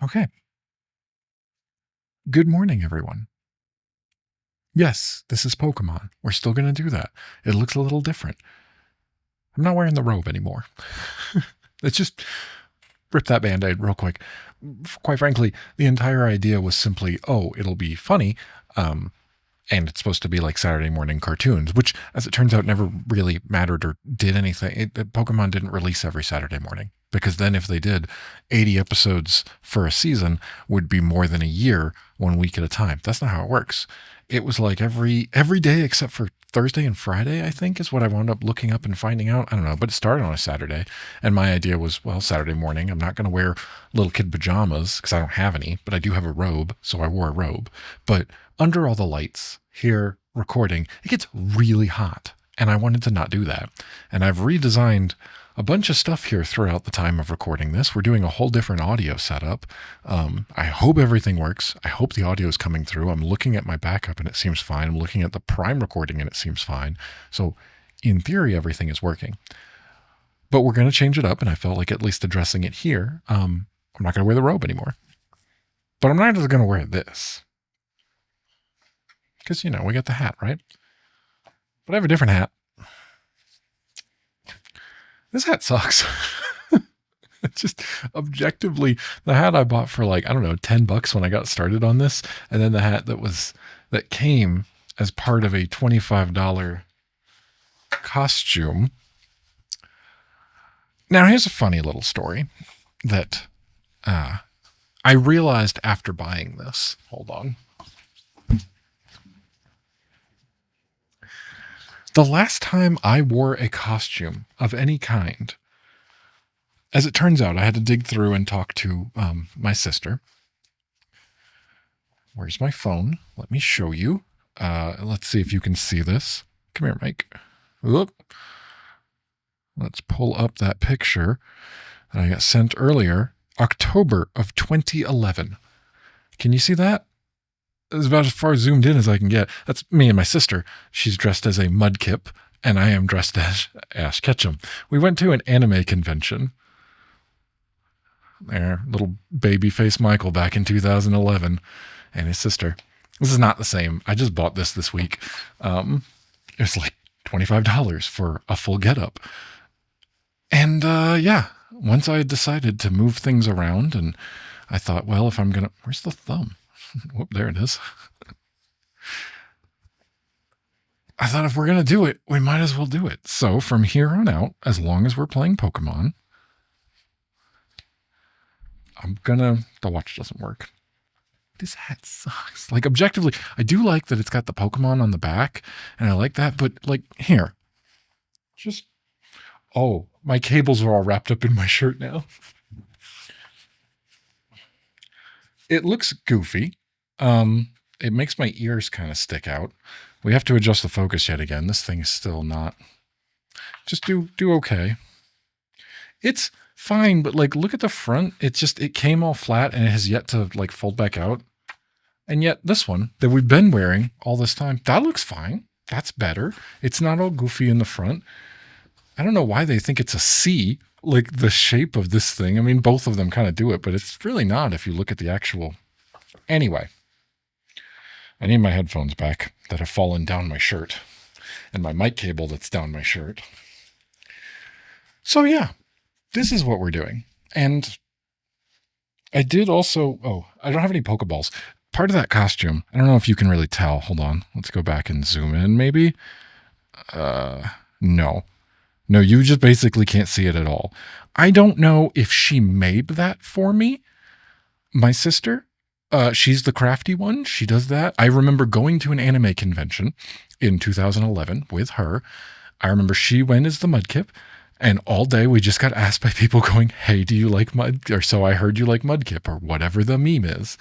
Okay. Good morning, everyone. Yes, this is Pokemon. We're still going to do that. It looks a little different. I'm not wearing the robe anymore. Let's just rip that band-aid real quick. Quite frankly, the entire idea was simply, oh, it'll be funny. And it's supposed to be like Saturday morning cartoons, which, as it turns out, never really mattered or did anything. Pokemon didn't release every Saturday morning, because then if they did, 80 episodes for a season would be more than a year, 1 week at a time. That's not how it works. It was like every day except for Thursday and Friday, I think, is what I wound up looking up and finding out. I don't know, but it started on a Saturday. And my idea was, well, Saturday morning, I'm not going to wear little kid pajamas because I don't have any, but I do have a robe. So I wore a robe. But under all the lights here recording, it gets really hot. And I wanted to not do that. And I've redesigned a bunch of stuff here throughout the time of recording this. We're doing a whole different audio setup. I hope everything works. I hope the audio is coming through. I'm looking at my backup and it seems fine. I'm looking at the prime recording and it seems fine. So in theory, everything is working. But we're going to change it up, and I felt like at least addressing it here. I'm not going to wear the robe anymore. But I'm not just going to wear this. Because, you know, we got the hat, right? But I have a different hat. This hat sucks. It's just objectively the hat I bought for like, I don't know, $10 when I got started on this. And then the hat that came as part of a $25 costume. Now, here's a funny little story that I realized after buying this. Hold on. The last time I wore a costume of any kind, as it turns out, I had to dig through and talk to my sister. Where's my phone? Let me show you. Let's see if you can see this. Come here, Mike. Look. Let's pull up that picture that I got sent earlier. October of 2011. Can you see that? It's about as far zoomed in as I can get. That's me and my sister. She's dressed as a Mudkip, and I am dressed as Ash Ketchum. We went to an anime convention. There, little baby face Michael back in 2011, and his sister. This is not the same. I just bought this week. It was like $25 for a full getup. And yeah, once I decided to move things around, and I thought, well, if I'm going to... Where's the thumb? Whoop, there it is. I thought if we're going to do it, we might as well do it. So from here on out, as long as we're playing Pokemon, the watch doesn't work. This hat sucks. Like, objectively, I do like that it's got the Pokemon on the back, and I like that, but like, here. Just, oh, my cables are all wrapped up in my shirt now. It looks goofy. It makes my ears kind of stick out. We have to adjust the focus yet again. This thing is still not. Just do okay. It's fine, but like, look at the front. It came all flat and it has yet to like fold back out. And yet this one that we've been wearing all this time, that looks fine. That's better. It's not all goofy in the front. I don't know why they think it's a C, like the shape of this thing. I mean, both of them kind of do it, but it's really not if you look at the actual. Anyway, I need my headphones back that have fallen down my shirt, and my mic cable that's down my shirt. So yeah, this is what we're doing. And I did also, I don't have any Pokeballs. Part of that costume, I don't know if you can really tell. Hold on. Let's go back and zoom in maybe. No, you just basically can't see it at all. I don't know if she made that for me. My sister, she's the crafty one. She does that. I remember going to an anime convention in 2011 with her. I remember she went as the Mudkip, and all day we just got asked by people going, hey, do you like Mud? Or so I heard you like Mudkip, or whatever the meme is.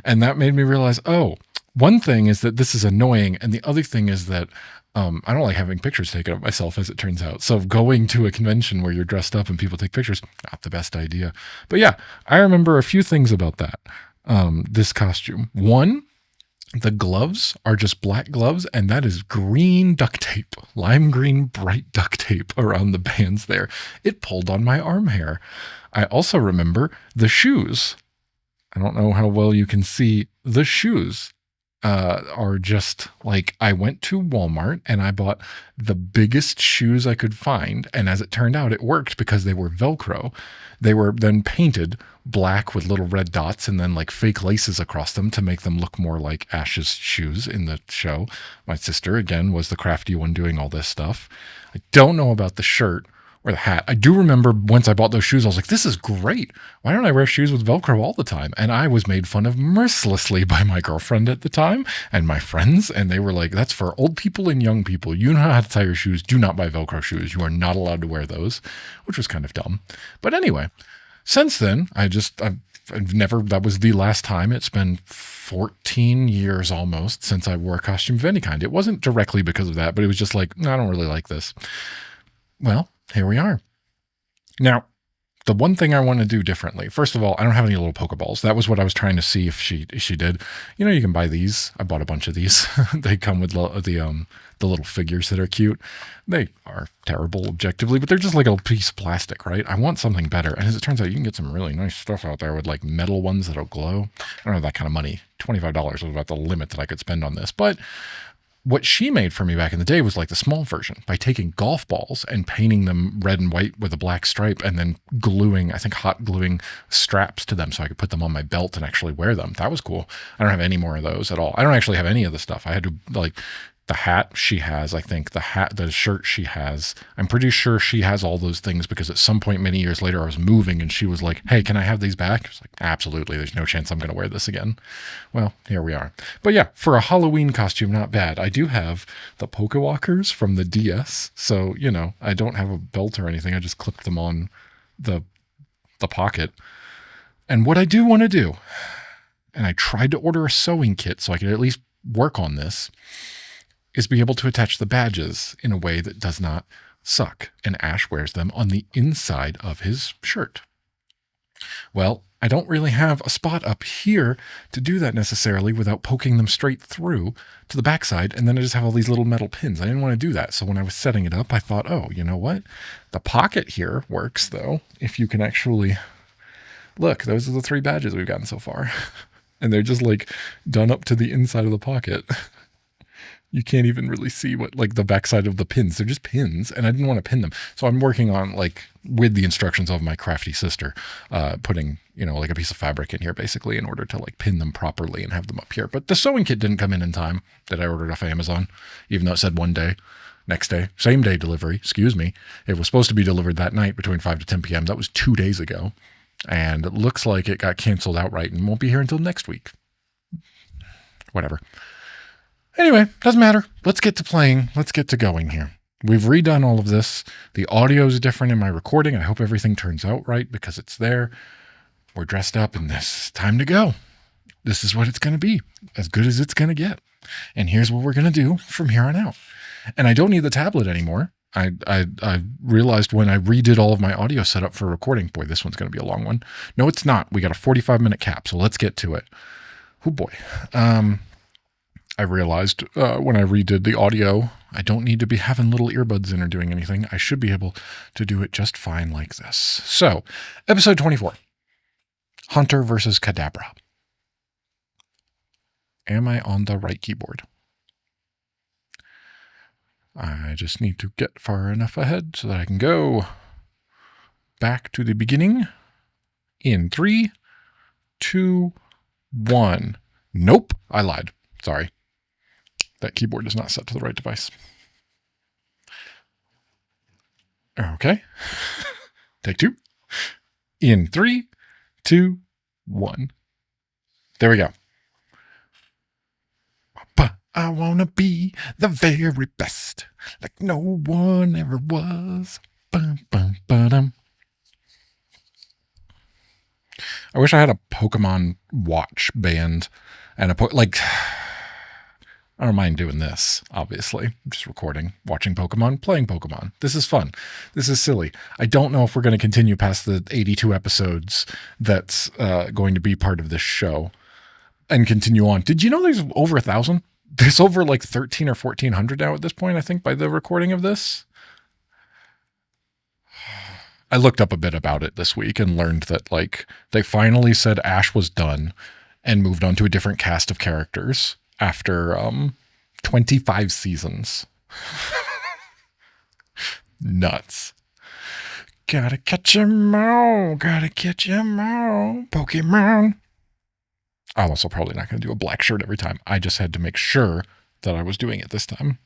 And that made me realize, oh, one thing is that this is annoying. And the other thing is that I don't like having pictures taken of myself, as it turns out. So going to a convention where you're dressed up and people take pictures, not the best idea. But yeah, I remember a few things about that. This costume. One, the gloves are just black gloves, and that is green duct tape, lime green bright duct tape around the bands there. It pulled on my arm hair. I also remember the shoes. I don't know how well you can see the shoes. Are just like, I went to Walmart and I bought the biggest shoes I could find. And as it turned out, it worked because they were Velcro. They were then painted black with little red dots and then like fake laces across them to make them look more like Ash's shoes in the show. My sister, again, was the crafty one doing all this stuff. I don't know about the shirt or the hat. I do remember once I bought those shoes, I was like, this is great. Why don't I wear shoes with Velcro all the time? And I was made fun of mercilessly by my girlfriend at the time and my friends. And they were like, that's for old people and young people. You know how to tie your shoes. Do not buy Velcro shoes. You are not allowed to wear those, which was kind of dumb. But anyway, since then, I've never, that was the last time. It's been 14 years almost since I wore a costume of any kind. It wasn't directly because of that, but it was just like, I don't really like this. Well, here we are. Now, the one thing I want to do differently, first of all, I don't have any little Pokeballs. That was what I was trying to see if she did. You know, you can buy these. I bought a bunch of these. They come with the little figures that are cute. They are terrible objectively, but they're just like a piece of plastic, right? I want something better. And as it turns out, you can get some really nice stuff out there with like metal ones that'll glow. I don't have that kind of money. $25 was about the limit that I could spend on this, but what she made for me back in the day was like the small version by taking golf balls and painting them red and white with a black stripe and then gluing, I think hot gluing straps to them so I could put them on my belt and actually wear them. That was cool. I don't have any more of those at all. I don't actually have any of the stuff. I had to like the hat she has, I think the shirt she has, I'm pretty sure she has all those things because at some point many years later I was moving and she was like, hey, can I have these back? I was like, absolutely. There's no chance I'm going to wear this again. Well, here we are. But yeah, for a Halloween costume, not bad. I do have the Pokewalkers from the DS. So, you know, I don't have a belt or anything. I just clipped them on the pocket. And what I do want to do, and I tried to order a sewing kit so I could at least work on this, is be able to attach the badges in a way that does not suck. And Ash wears them on the inside of his shirt. Well, I don't really have a spot up here to do that necessarily without poking them straight through to the backside. And then I just have all these little metal pins. I didn't want to do that. So when I was setting it up, I thought, oh, you know what? The pocket here works though. If you can actually look, those are the 3 badges we've gotten so far. And they're just like done up to the inside of the pocket. You can't even really see what, like the backside of the pins. They're just pins, and I didn't want to pin them. So I'm working on, like, with the instructions of my crafty sister, putting, you know, like a piece of fabric in here, basically, in order to, like, pin them properly and have them up here. But the sewing kit didn't come in time that I ordered off Amazon, even though it said one day, next day, same day delivery, excuse me. It was supposed to be delivered that night between 5 to 10 p.m. That was 2 days ago. And it looks like it got canceled outright and won't be here until next week. Whatever. Anyway, doesn't matter. Let's get to playing. Let's get to going here. We've redone all of this. The audio is different in my recording. I hope everything turns out right because it's there. We're dressed up and this is time to go. This is what it's going to be, as good as it's going to get. And here's what we're going to do from here on out. And I don't need the tablet anymore. I realized when I redid all of my audio setup for recording, boy, this one's going to be a long one. No, it's not. We got a 45-minute cap, so let's get to it. Oh boy. I realized when I redid the audio, I don't need to be having little earbuds in or doing anything. I should be able to do it just fine like this. So, episode 24, Hunter versus Kadabra. Am I on the right keyboard? I just need to get far enough ahead so that I can go back to the beginning in 3, 2, 1. Nope, I lied. Sorry. That keyboard is not set to the right device. Okay. Take 2. In 3, 2, 1. There we go. But I want to be the very best, like no one ever was. Bum, bum, ba-dum. I wish I had a Pokemon watch band and I don't mind doing this, obviously. I'm just recording, watching Pokemon, playing Pokemon. This is fun. This is silly. I don't know if we're going to continue past the 82 episodes that's going to be part of this show and continue on. Did you know there's over 1,000? There's over like 1,300 or 1,400 now at this point, I think, by the recording of this. I looked up a bit about it this week and learned that, like, they finally said Ash was done and moved on to a different cast of characters after 25 seasons. Nuts. Gotta catch 'em all. Gotta catch 'em all. Pokemon. I'm also probably not going to do a black shirt every time. I just had to make sure that I was doing it this time.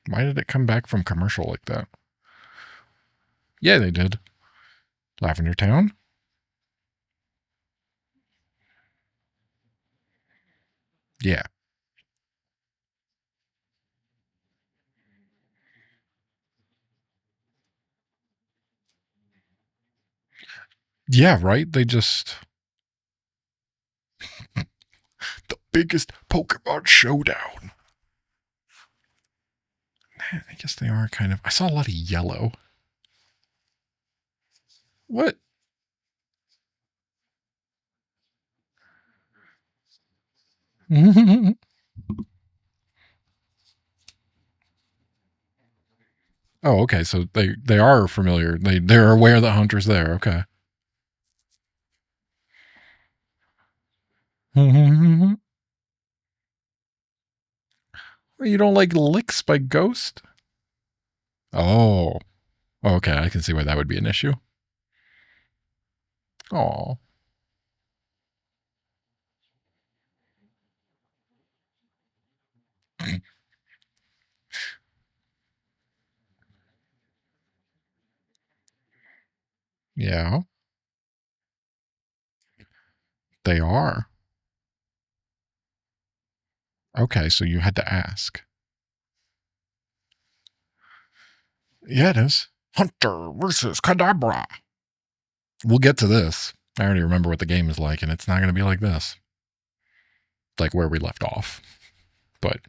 Why did it come back from commercial like that? Yeah, they did. Lavender Town? Yeah. Yeah, right? They just... the biggest Pokemon showdown. I guess they are kind of... I saw a lot of yellow. What? Oh, okay. So they are familiar. They're aware that Hunter's there. Okay. You don't like licks by Ghost? Oh. Okay, I can see why that would be an issue. Oh. Yeah, they are. Okay, so you had to ask. Yeah, it is. Hunter versus Kadabra. We'll get to this. I already remember what the game is like, and it's not going to be like this. Like where we left off. But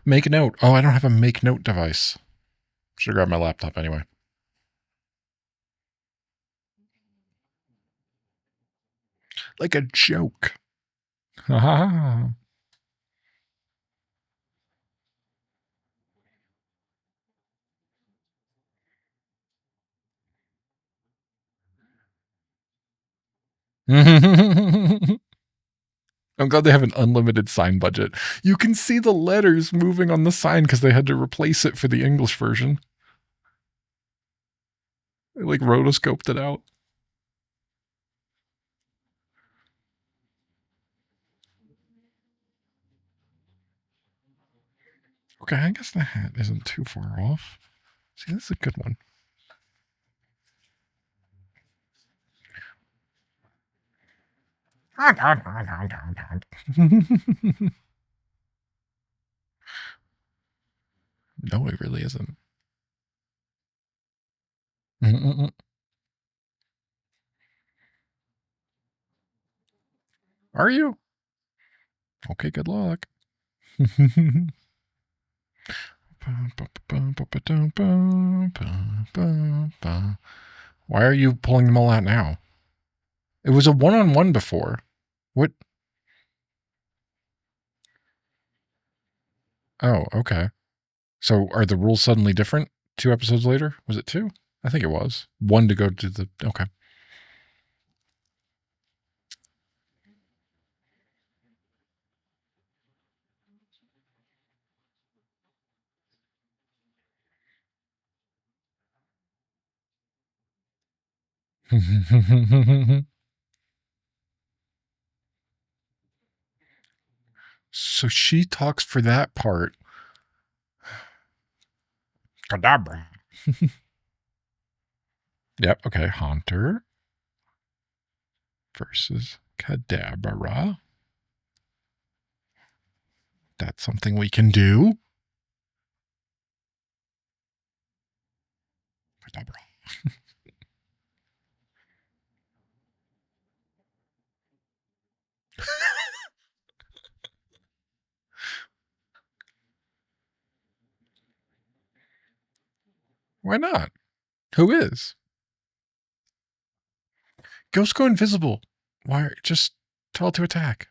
make note. Oh, I don't have a make note device. Should grab my laptop anyway. Like a joke. Ha I'm glad they have an unlimited sign budget. You can see the letters moving on the sign because they had to replace it for the English version. They like rotoscoped it out. Okay, I guess the hat isn't too far off. See, this is a good one. No, it really isn't. Mm-mm-mm. Are you? Okay, good luck. Why are you pulling them all out now? It was a one-on-one before. What? Oh, okay. So are the rules suddenly different 2 episodes later? Was it 2? I think it was. 1 to go to the... Okay. So she talks for that part. Kadabra. Yep, okay. Haunter versus Kadabra. That's something we can do. Kadabra. Why not? Who is? Ghosts go invisible. Why? Just tell it to attack.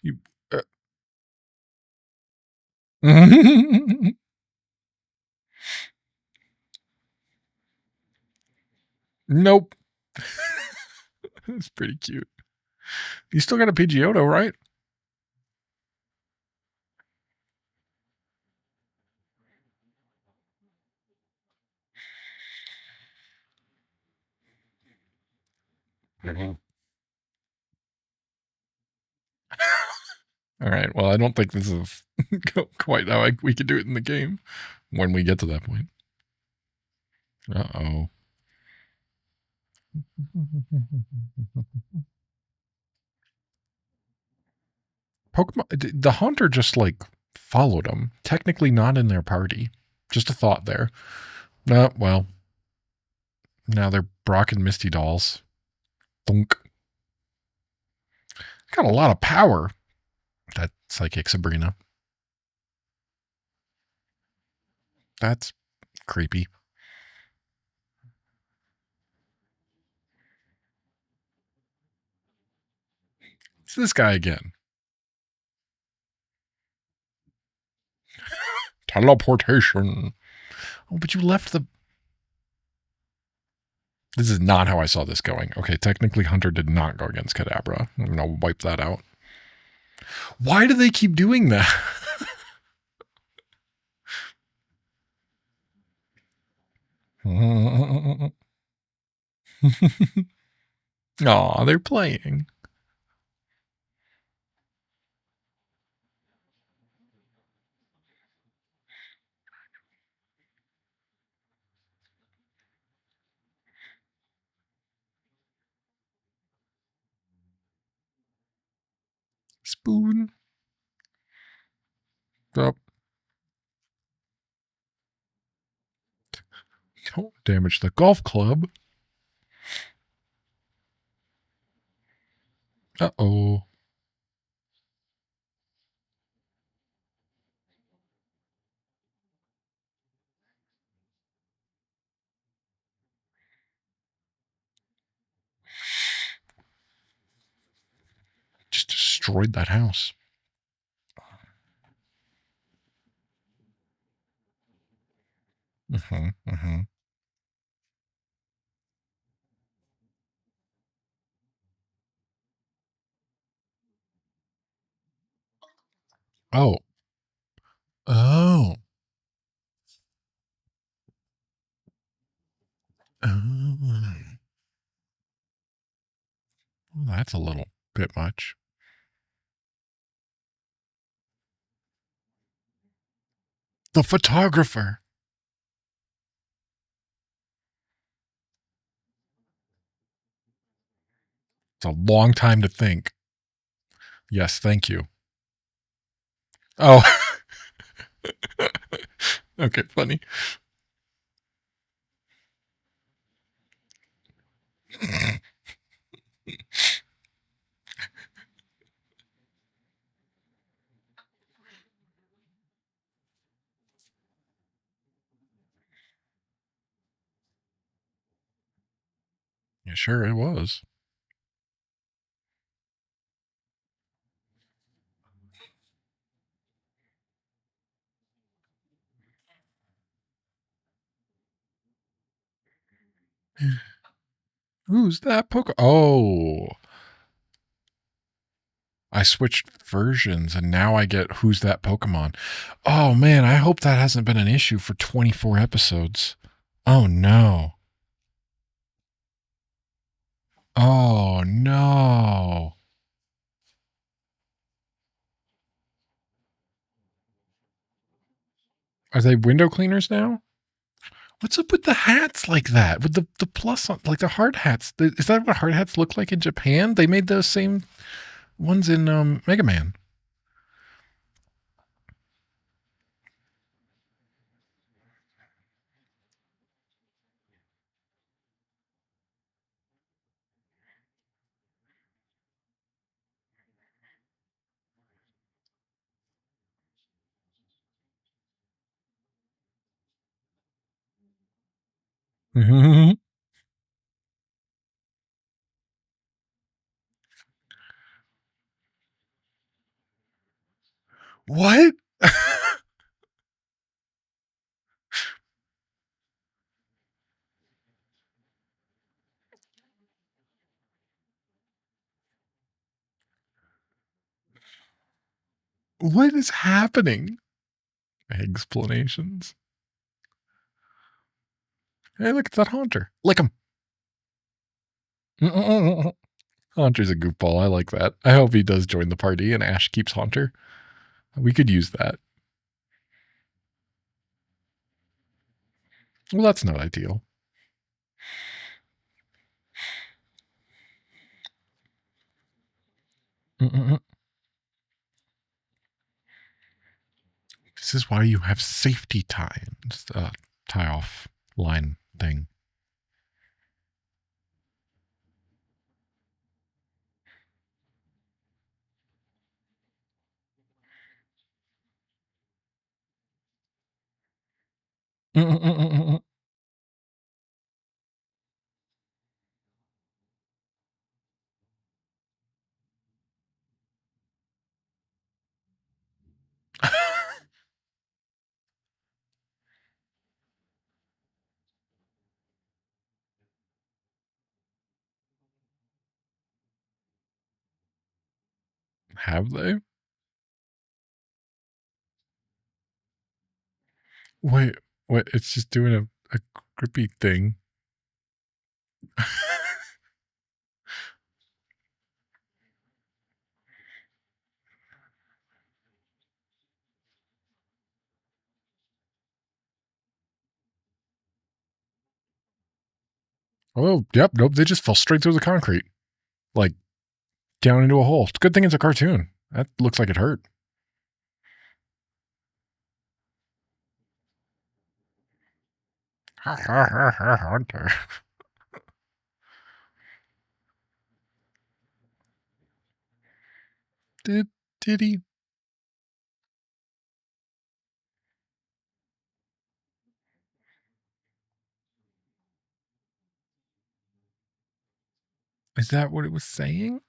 You. Nope. That's pretty cute. You still got a Pidgeotto, right? All right. Well, I don't think this is quite how we could do it in the game when we get to that point. Uh-oh. Pokemon, the hunter just like followed them. Technically not in their party. Just a thought there. No, well, now they're Brock and Misty dolls. Thunk. Got a lot of power. That psychic Sabrina. That's creepy. It's this guy again. Teleportation. Oh, but you left the... This is not how I saw this going. Okay, technically Hunter did not go against Kadabra. I'm going to wipe that out. Why do they keep doing that? Aw, they're playing. Spoon. Up. Don't damage the golf club. Uh-oh. Just destroyed that house. Mm-hmm, mm-hmm. Oh. Oh. Oh. That's a little bit much. The photographer. It's a long time to think. Yes, thank you. Oh. Okay, funny. Yeah, sure it was. Who's that Oh. I switched versions and now I get Who's That Pokemon. Oh man, I hope that hasn't been an issue for 24 episodes. Oh no. Oh no. Are they window cleaners now? What's up with the hats like that? With the plus on, like the hard hats. Is that what hard hats look like in Japan? They made those same ones in Mega Man. What? What is happening? Explanations. Hey, look, it's that Haunter. Lick him. Haunter's a goofball. I like that. I hope he does join the party and Ash keeps Haunter. We could use that. Well, that's not ideal. This is why you have safety times. Tie off line thing. Have they? Wait, what? It's just doing a grippy thing. Oh, yep, nope. They just fell straight through the concrete, like down into a hole. It's a good thing it's a cartoon. That looks like it hurt. Hunter. Did he? Is that what it was saying?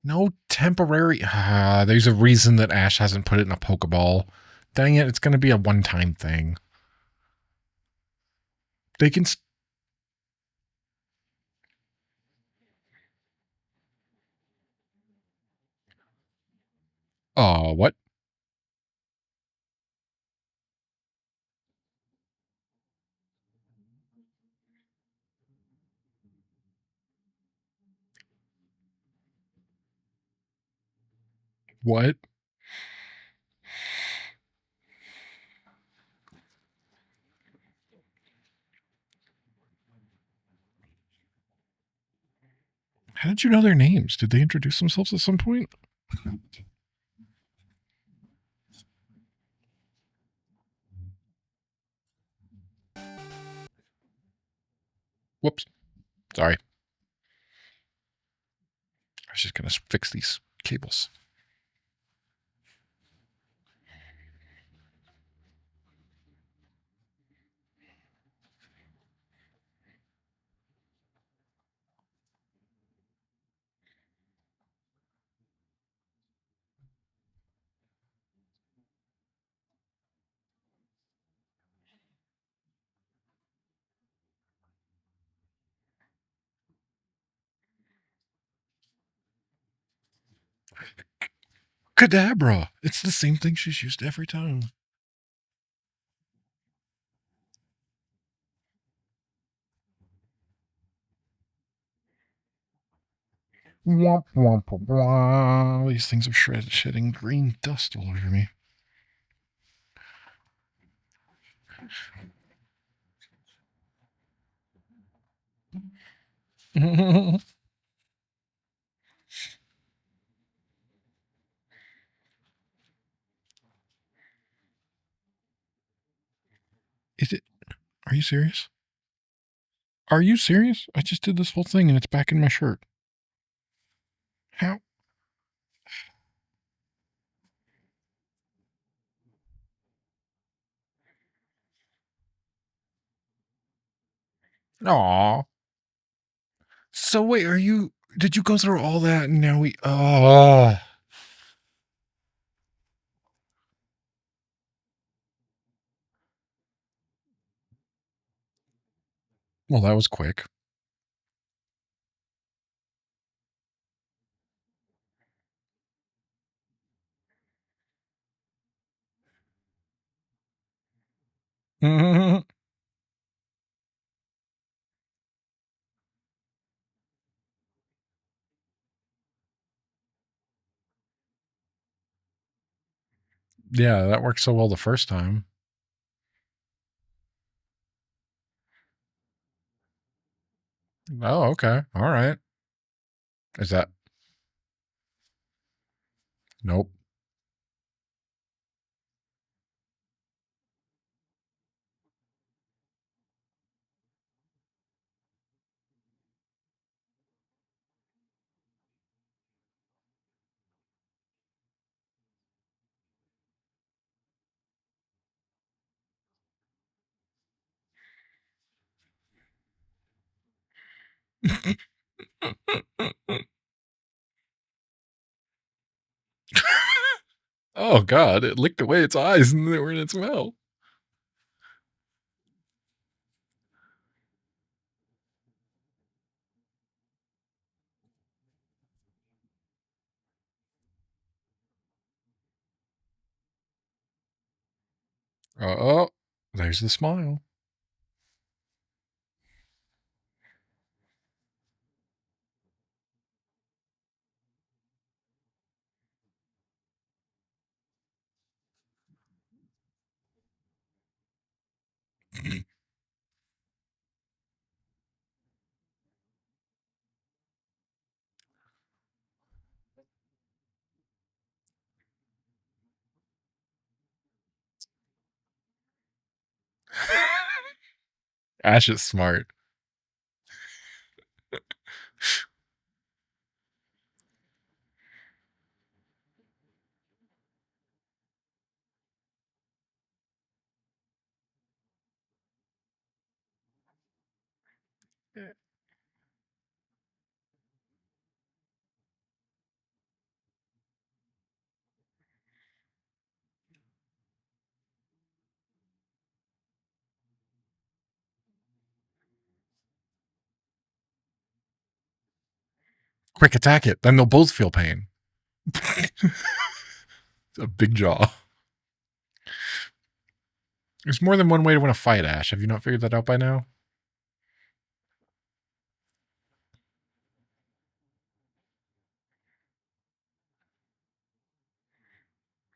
No temporary. There's a reason that Ash hasn't put it in a Pokeball. Dang it, it's going to be a one-time thing. They can. What? What? How did you know their names? Did they introduce themselves at some point? Whoops. Sorry. I was just going to fix these cables. Kadabra. It's the same thing she's used every time. Womp womp womp. These things are shedding green dust all over me. Is it? Are you serious? Are you serious? I just did this whole thing and it's back in my shirt. How? Aw. So wait, are you Did you go through all that and now we... Oh. Well, that was quick. Yeah, that worked so well the first time. Oh, okay. All right. Is that... Nope. Oh, God. It licked away its eyes and they were in its mouth. Oh, there's the smile. Ash is smart. Quick, attack it. Then they'll both feel pain. A big jaw. There's more than one way to win a fight, Ash. Have you not figured that out by now?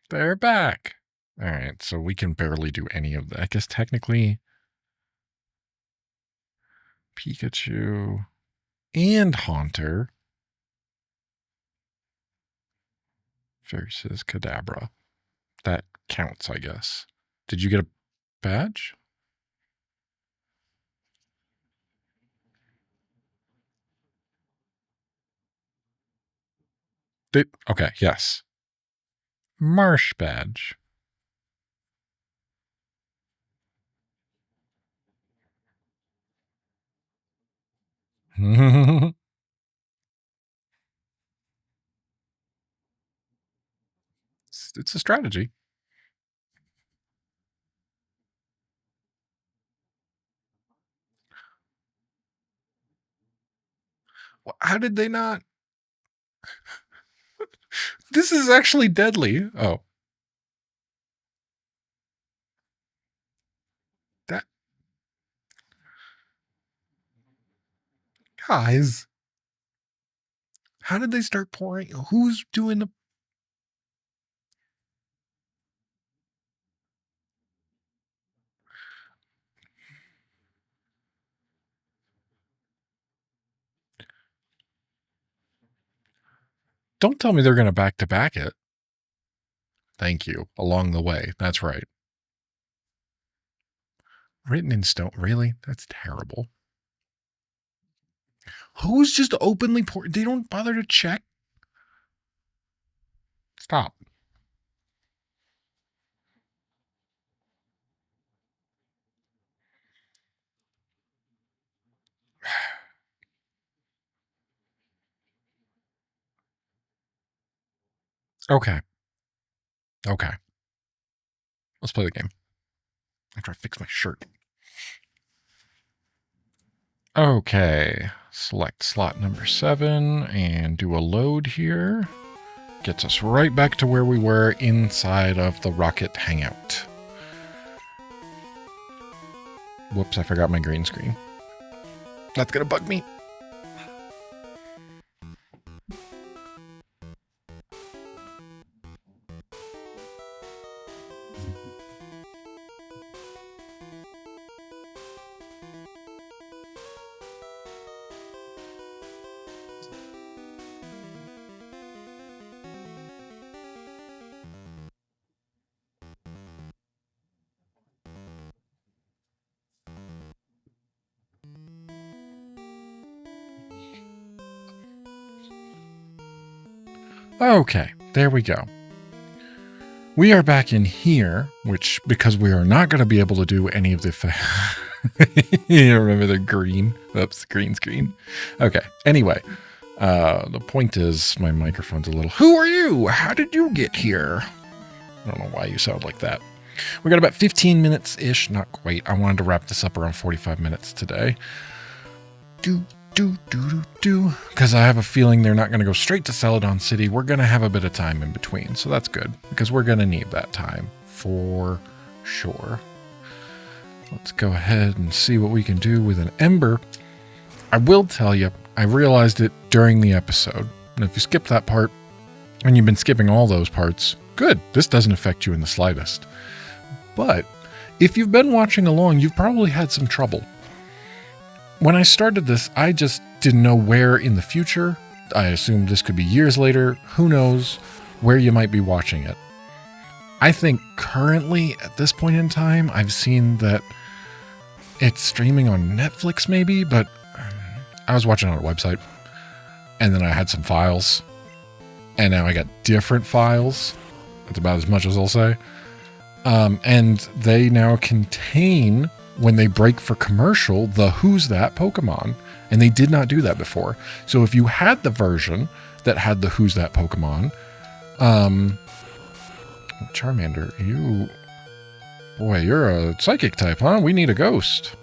They're back. All right, so we can barely do any of that. I guess technically Pikachu and Haunter versus Kadabra. That counts, I guess. Did you get a badge? Okay, yes. Marsh badge. It's a strategy. How did they not? This is actually deadly. Oh. That... Guys. How did they start pouring? Who's doing the... Don't tell me they're going to back-to-back it. Thank you. Along the way. That's right. Written in stone. Really? That's terrible. Who's just openly pouring? They don't bother to check. Stop. Okay. Okay. Let's play the game. I try to fix my shirt. Okay. Select slot number 7 and do a load here. Gets us right back to where we were inside of the rocket hangout. Whoops, I forgot my green screen. That's gonna bug me. Okay, there we go. We are back in here, which, because we are not going to be able to do any of the... You remember the green? Oops, green screen. Okay, anyway. The point is, my microphone's a little... Who are you? How did you get here? I don't know why you sound like that. We got about 15 minutes-ish. Not quite. I wanted to wrap this up around 45 minutes today. Because I have a feeling they're not going to go straight to Celadon City. We're going to have a bit of time in between. So that's good, because we're going to need that time for sure. Let's go ahead and see what we can do with an ember. I will tell you, I realized it during the episode. And if you skip that part, and you've been skipping all those parts, good. This doesn't affect you in the slightest. But if you've been watching along, you've probably had some trouble. When I started this, I just didn't know where in the future. I assumed this could be years later. Who knows where you might be watching it. I think currently, at this point in time, I've seen that it's streaming on Netflix maybe, but I was watching on a website. And then I had some files. And now I got different files. That's about as much as I'll say. And they now contain... when they break for commercial, the Who's That Pokemon. And they did not do that before. So if you had the version that had the Who's That Pokemon, Charmander, you're a psychic type, huh? We need a ghost.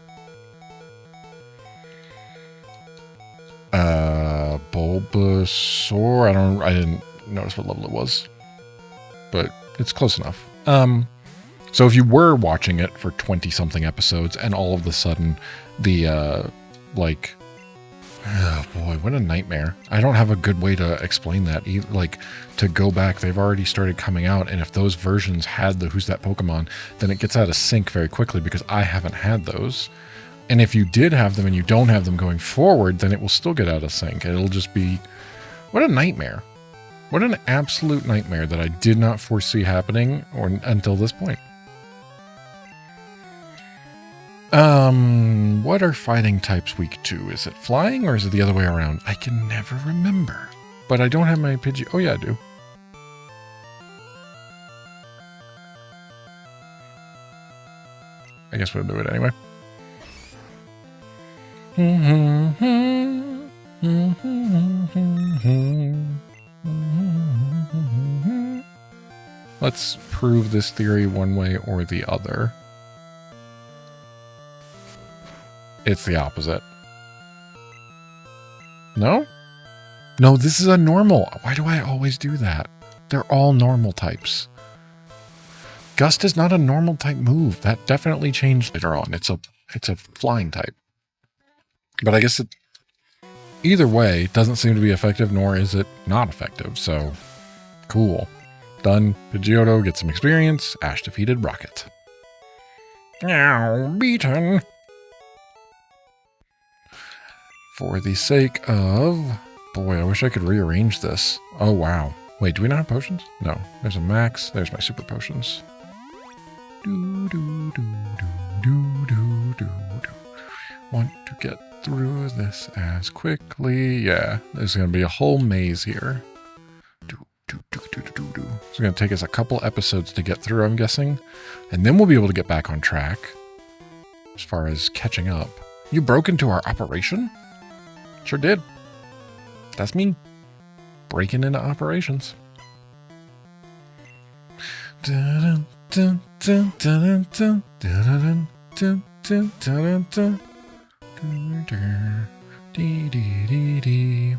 Bulbasaur, I didn't notice what level it was, but it's close enough. So if you were watching it for 20-something episodes and all of a sudden the, oh boy, what a nightmare. I don't have a good way to explain that. Like, to go back, they've already started coming out, and if those versions had the Who's That Pokemon, then it gets out of sync very quickly because I haven't had those. And if you did have them and you don't have them going forward, then it will still get out of sync. It'll just be, what a nightmare. What an absolute nightmare that I did not foresee happening until this point. What are fighting types weak to? Is it flying or is it the other way around? I can never remember. But I don't have my Pidgey. Oh yeah, I do. I guess we'll do it anyway. Let's prove this theory one way or the other. It's the opposite. No? No, this is a normal. Why do I always do that? They're all normal types. Gust is not a normal type move. That definitely changed later on. It's a flying type. But I guess it, either way, doesn't seem to be effective, nor is it not effective. So, cool. Done. Pidgeotto gets some experience. Ash defeated Rocket. Now, beaten. For the sake of... Boy, I wish I could rearrange this. Oh, wow. Wait, do we not have potions? No. There's a max. There's my super potions. Want to get through this as quickly. Yeah, there's going to be a whole maze here. It's going to take us a couple episodes to get through, I'm guessing. And then we'll be able to get back on track. As far as catching up. You broke into our operation? Sure did. That's me. Breaking into operations. Dun, dun, dun, dun, dun, dun, dun, dun, dun, dun, dun. Dee, dee, dee, dee.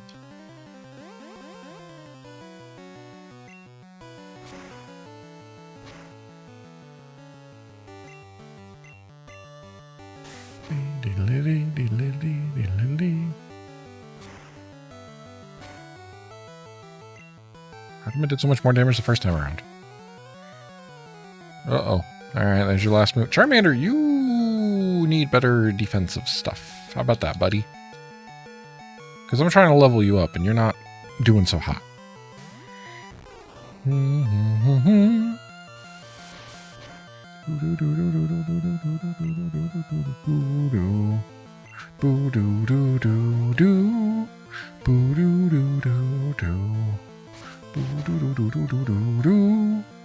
How come it did so much more damage the first time around? Uh-oh. Alright, there's your last move. Charmander, you need better defensive stuff. How about that, buddy? Because I'm trying to level you up, and you're not doing so hot.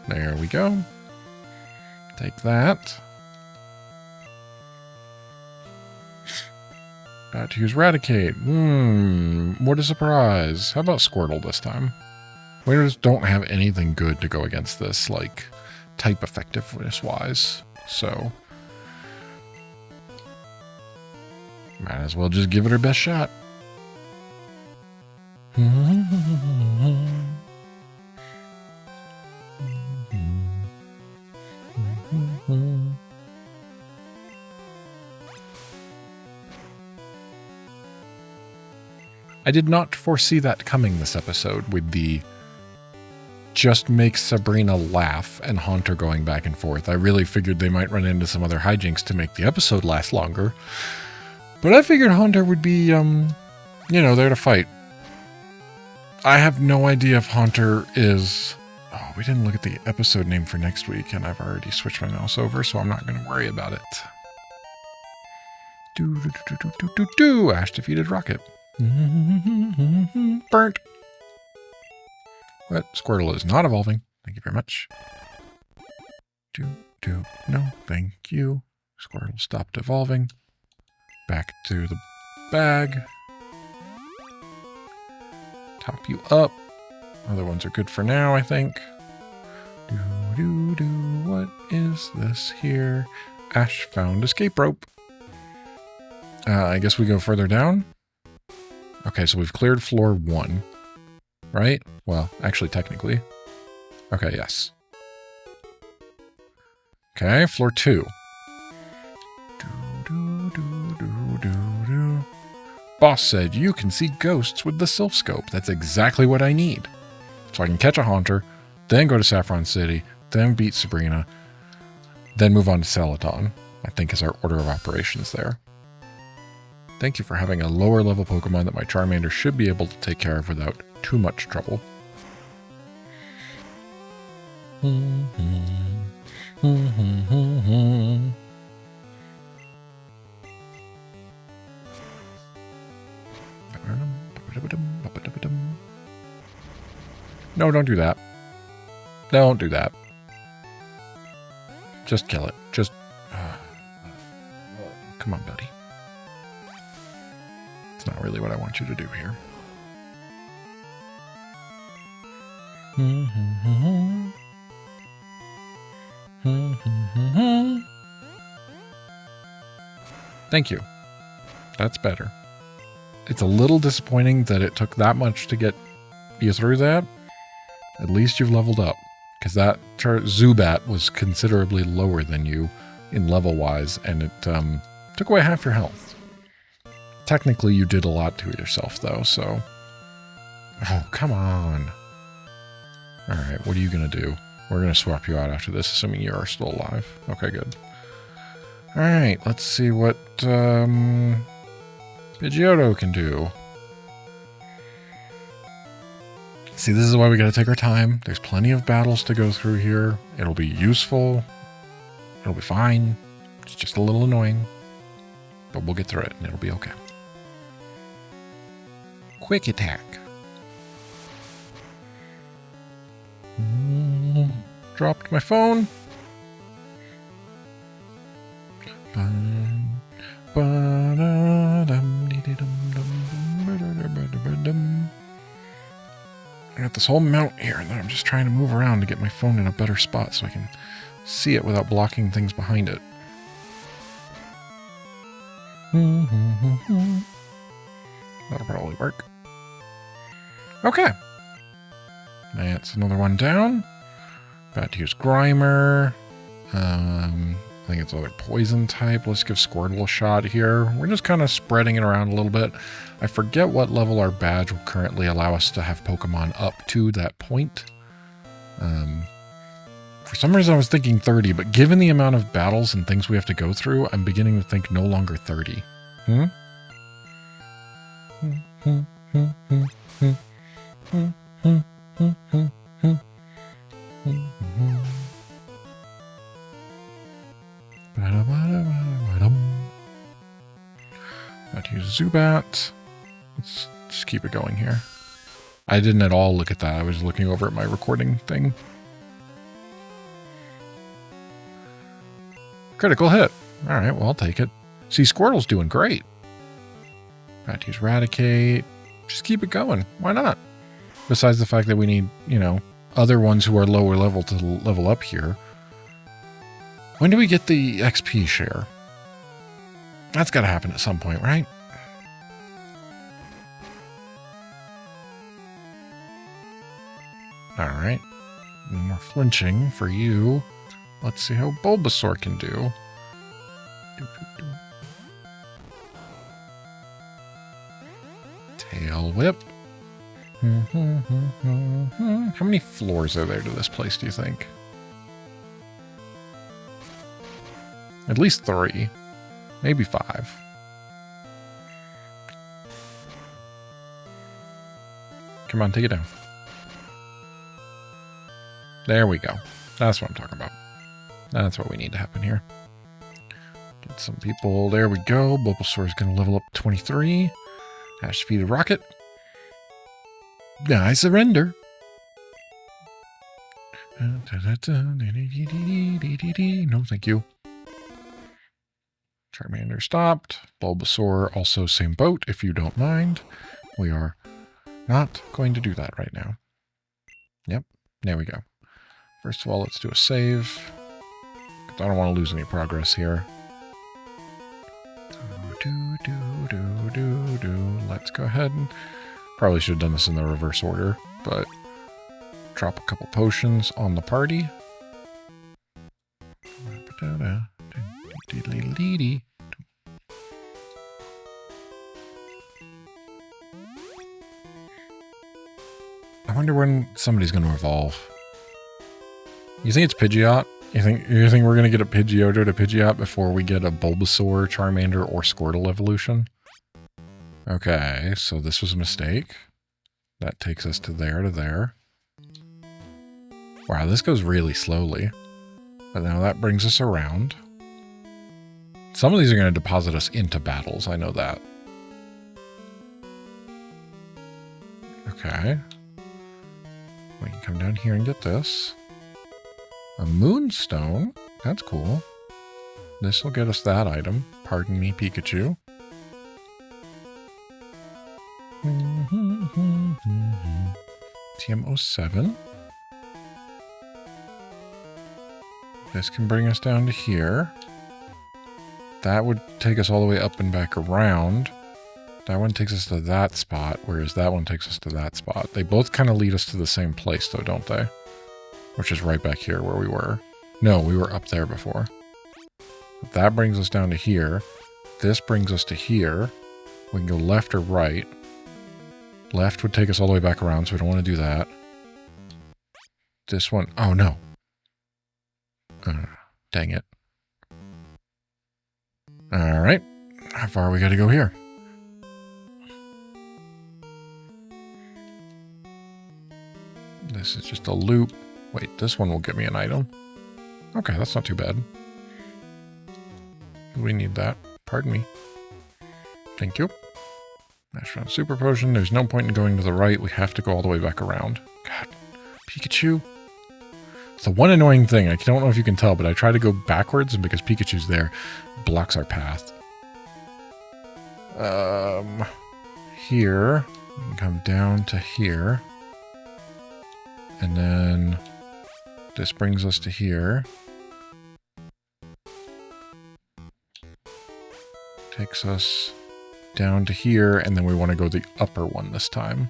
There we go. Take that. About to use Raticate. What a surprise. How about Squirtle this time? We just don't have anything good to go against this, like, type effectiveness-wise. So, might as well just give it our best shot. I did not foresee that coming this episode with the just make Sabrina laugh and Haunter going back and forth. I really figured they might run into some other hijinks to make the episode last longer. But I figured Haunter would be, you know, there to fight. I have no idea if Haunter is... Oh, we didn't look at the episode name for next week, and I've already switched my mouse over, so I'm not going to worry about it. Ash defeated Rocket. Burnt. What? Squirtle is not evolving. Thank you very much. No, thank you. Squirtle stopped evolving. Back to the bag. Top you up. Other ones are good for now, I think. What is this here? Ash found escape rope. I guess we go further down. Okay, so we've cleared floor 1. Right? Well, actually, technically. Okay, yes. Okay, floor 2. Boss said you can see ghosts with the Sylph Scope. That's exactly what I need. So I can catch a Haunter, then go to Saffron City, then beat Sabrina, then move on to Celadon, I think is our order of operations there. Thank you for having a lower level Pokemon that my Charmander should be able to take care of without too much trouble. No, don't do that. Don't do that. Just kill it. Just... come on, buddy. It's not really what I want you to do here. Thank you. That's better. It's a little disappointing that it took that much to get you through that. At least you've leveled up, because that Zubat was considerably lower than you in level-wise, and it took away half your health. Technically, you did a lot to yourself, though, so... Oh, come on. Alright, what are you going to do? We're going to swap you out after this, assuming you are still alive. Okay, good. Alright, let's see what Pidgeotto can do. See, this is why we got to take our time. There's plenty of battles to go through here. It'll be useful. It'll be fine. It's just a little annoying. But we'll get through it, and it'll be okay. Quick attack. Dropped my phone. I got this whole mount here that I'm just trying to move around to get my phone in a better spot so I can see it without blocking things behind it. That'll probably work. Okay. That's another one down. About to use Grimer. I think it's other poison type. Let's give Squirtle a shot here. We're just kind of spreading it around a little bit. I forget what level our badge will currently allow us to have Pokemon up to that point. For some reason I was thinking 30, but given the amount of battles and things we have to go through, I'm beginning to think no longer 30. Got to use Zubat. Let's just keep it going here. I didn't at all look at that. I was looking over at my recording thing. Critical hit. Alright, well, I'll take it. See, Squirtle's doing great. Got to use Raticate. Just keep it going. Why not? Besides the fact that we need, you know, other ones who are lower level to level up here. When do we get the XP share? That's got to happen at some point, right? Alright. No more flinching for you. Let's see how Bulbasaur can do. Tail Whip. How many floors are there to this place, do you think? At least 3. Maybe 5. Come on, take it down. There we go. That's what I'm talking about. That's what we need to happen here. Get some people. There we go. Bulbasaur is going to level up 23. Hash defeated Rocket. I surrender. No, thank you. Charmander stopped. Bulbasaur also same boat, if you don't mind. We are not going to do that right now. Yep, there we go. First of all, let's do a save. I don't want to lose any progress here. Let's go ahead and... Probably should have done this in the reverse order, but... Drop a couple potions on the party. I wonder when somebody's going to evolve. You think it's Pidgeot? You think we're going to get a Pidgeotto to Pidgeot before we get a Bulbasaur, Charmander, or Squirtle evolution? Okay, so this was a mistake. That takes us to there. Wow, this goes really slowly. But now that brings us around. Some of these are going to deposit us into battles, I know that. Okay. We can come down here and get this. A Moonstone. That's cool. This will get us that item. Pardon me, Pikachu. TM07. This can bring us down to here. That would take us all the way up and back around. That one takes us to that spot, whereas that one takes us to that spot. They both kind of lead us to the same place, though, don't they? Which is right back here where we were. No, we were up there before. But that brings us down to here. This brings us to here. We can go left or right. Left would take us all the way back around, so we don't want to do that. This one... Oh, no. Dang it. Alright. How far we got to go here? This is just a loop. Wait, this one will get me an item. Okay, that's not too bad. We need that. Pardon me. Thank you. Astron Super Potion. There's no point in going to the right. We have to go all the way back around. God. Pikachu. It's the one annoying thing. I don't know if you can tell, but I try to go backwards, and because Pikachu's there, blocks our path. Here. We can come down to here. And then this brings us to here. Takes us down to here, and then we want to go the upper one this time.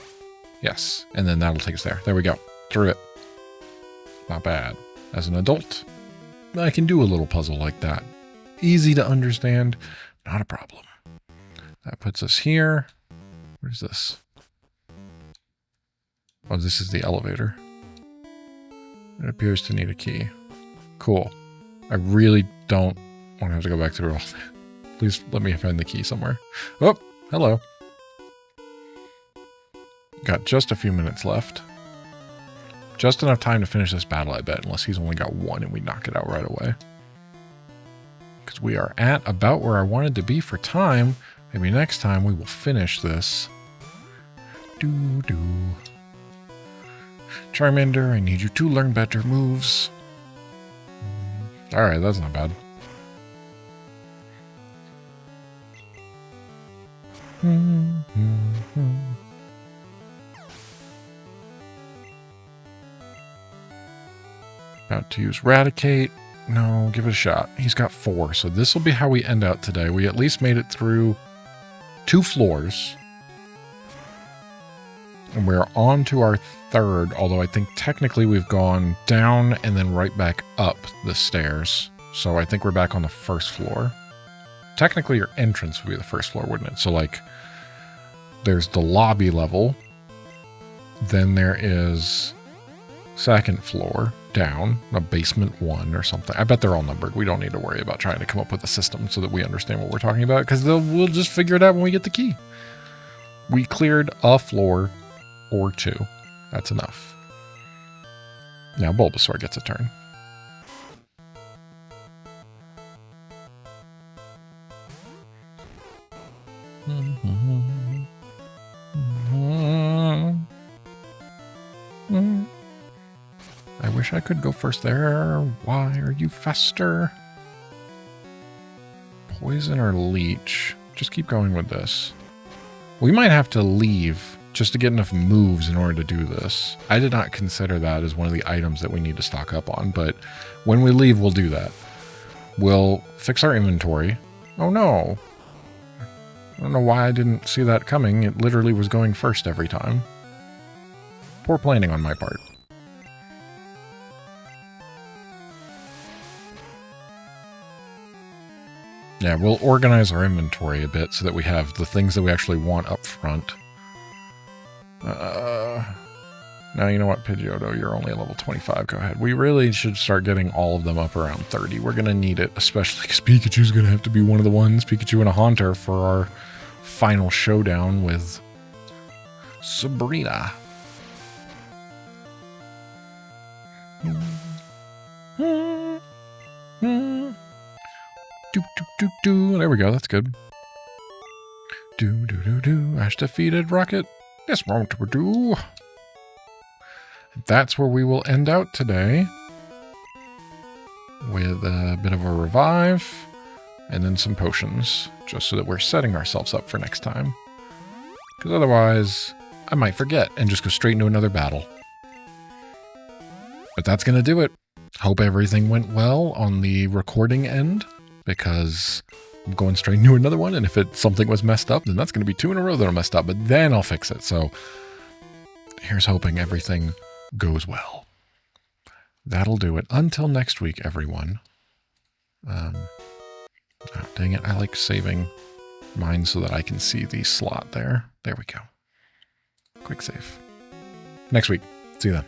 Yes, and then that'll take us there. There we go. Through it. Not bad. As an adult, I can do a little puzzle like that. Easy to understand, not a problem. That puts us here. Where's this? Oh, this is the elevator. It appears to need a key. Cool. I really don't want to have to go back through all that. Please let me find the key somewhere. Oh, hello. Got just a few minutes left. Just enough time to finish this battle, I bet, unless he's only got one and we knock it out right away. Because we are at about where I wanted to be for time. Maybe next time we will finish this. Doo-doo. Charmander, I need you to learn better moves. Alright, that's not bad. About to use Raticate. No, give it a shot. He's got 4, so this will be how we end out today. We at least made it through 2 floors. And we're on to our 3rd, although I think technically we've gone down and then right back up the stairs. So I think we're back on the 1st floor. Technically your entrance would be the 1st floor, wouldn't it? So like, there's the lobby level. Then there is 2nd floor down, a basement 1 or something. I bet they're all numbered. We don't need to worry about trying to come up with a system so that we understand what we're talking about, because we'll just figure it out when we get the key. We cleared a floor or 2. That's enough. Now Bulbasaur gets a turn. I wish I could go first there. Why are you faster? Poison or leech? Just keep going with this. We might have to leave just to get enough moves in order to do this. I did not consider that as one of the items that we need to stock up on, but when we leave, we'll do that. We'll fix our inventory. Oh no. I don't know why I didn't see that coming. It literally was going first every time. Poor planning on my part. Yeah, we'll organize our inventory a bit so that we have the things that we actually want up front. Now, you know what, Pidgeotto, you're only at level 25. Go ahead. We really should start getting all of them up around 30. We're going to need it, especially because Pikachu's going to have to be one of the ones. Pikachu and a Haunter for our final showdown with Sabrina. There we go. That's good. Ash defeated Rocket. This won't do. That's where we will end out today. With a bit of a revive. And then some potions. Just so that we're setting ourselves up for next time. Because otherwise, I might forget and just go straight into another battle. But that's going to do it. Hope everything went well on the recording end. Because I'm going straight into another one, and if something was messed up, then that's going to be 2 in a row that are messed up, but then I'll fix it. So here's hoping everything goes well. That'll do it. Until next week, everyone. Oh, dang it. I like saving mine so that I can see the slot there. There we go. Quick save. Next week. See you then.